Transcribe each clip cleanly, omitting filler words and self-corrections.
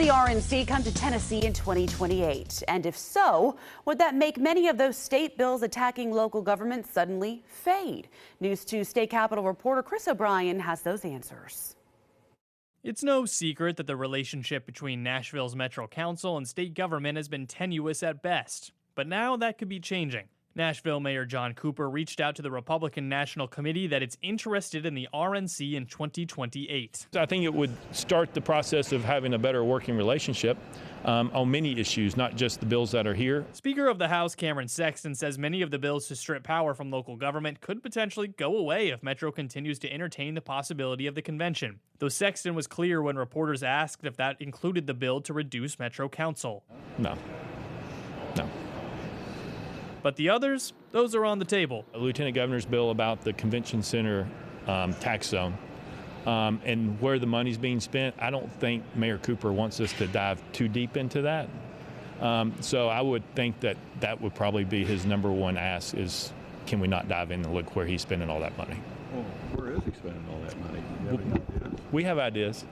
the RNC come to Tennessee in 2028? And if so, would that make many of those state bills attacking local government suddenly fade? News 2 State Capitol reporter Chris O'Brien has those answers. It's no secret that the relationship between Nashville's Metro Council and state government has been tenuous at best. But now that could be changing. Nashville Mayor John Cooper reached out to the Republican National Committee that it's interested in the RNC in 2028. I think it would start the process of having a better working relationship on many issues, not just the bills that are here. Speaker of the House Cameron Sexton says many of the bills to strip power from local government could potentially go away if Metro continues to entertain the possibility of the convention. Though Sexton was clear when reporters asked if that included the bill to reduce Metro Council. No. But the others, those are on the table. A Lieutenant Governor's bill about the convention center tax zone and where the money's being spent, I don't think Mayor Cooper wants us to dive too deep into that. So I would think that that would probably be his number one ask is, can we not dive in and look where he's spending all that money? Well, where is he spending all that money? Do you have any ideas? We have ideas.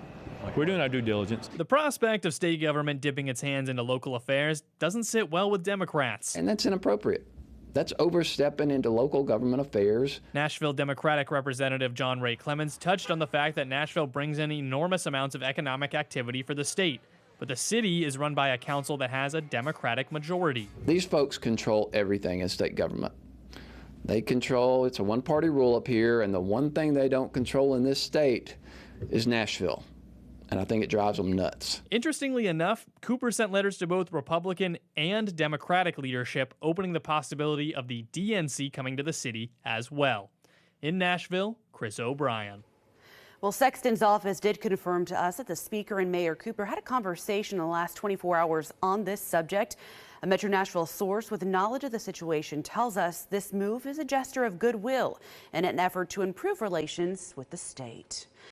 We're doing our due diligence. The prospect of state government dipping its hands into local affairs doesn't sit well with Democrats. And that's inappropriate. That's overstepping into local government affairs. Nashville Democratic Representative John Ray Clemens touched on the fact that Nashville brings in enormous amounts of economic activity for the state. But the city is run by a council that has a Democratic majority. These folks control everything in state government. They control, it's a one-party rule up here, and the one thing they don't control in this state is Nashville. And I think it drives them nuts. Interestingly enough, Cooper sent letters to both Republican and Democratic leadership opening the possibility of the DNC coming to the city as well. In Nashville, Chris O'Brien. Well, Sexton's office did confirm to us that the Speaker and Mayor Cooper had a conversation in the last 24 hours on this subject. A Metro Nashville source with knowledge of the situation tells us this move is a gesture of goodwill and an effort to improve relations with the state.